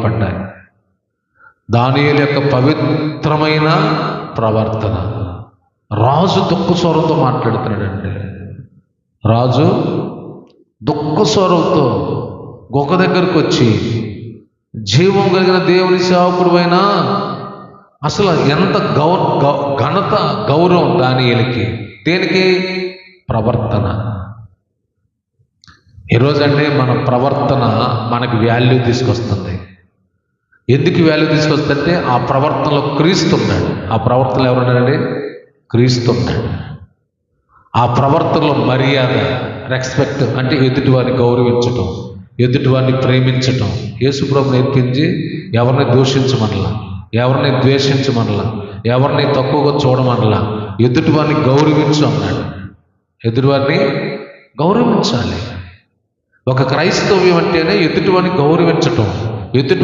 పడ్డాయి. దానియేలు యొక్క పవిత్రమైన ప్రవర్తన. రాజు దుఃఖ స్వరంతో మాట్లాడుతున్నాడండి. రాజు దుఃఖ స్వరంతో గొక్క దగ్గరకు వచ్చి, జీవం కలిగిన దేవుని సేవకుడు అయినా అసలు ఎంత ఘనత గౌరవం దానియేలుకి. దేనికి? ప్రవర్తన. ఈరోజంటే మన ప్రవర్తన మనకి వాల్యూ తీసుకొస్తుంది. ఎందుకు వాల్యూ తీసుకొస్తుందంటే ఆ ప్రవర్తనలో క్రీస్తు ఉన్నాడు. ఆ ప్రవర్తనలో ఎవరున్నాడండి? క్రీస్తు ఉన్నాడు. ఆ ప్రవర్తనలో మర్యాద, రెస్పెక్ట్ అంటే ఎదుటివారిని గౌరవించటం, ఎదుటివారిని ప్రేమించటం. యేసుప్రభు నేర్పించి ఎవరిని దూషించమనలా, ఎవరిని ద్వేషించమనలా, ఎవరిని తక్కువగా చూడమనలా, ఎదుటివారిని గౌరవించు అన్నాడు. ఎదుటివారిని గౌరవించాలి. ఒక క్రైస్తవ్యం అంటేనే ఎదుటివారిని గౌరవించటం, ఎదుటి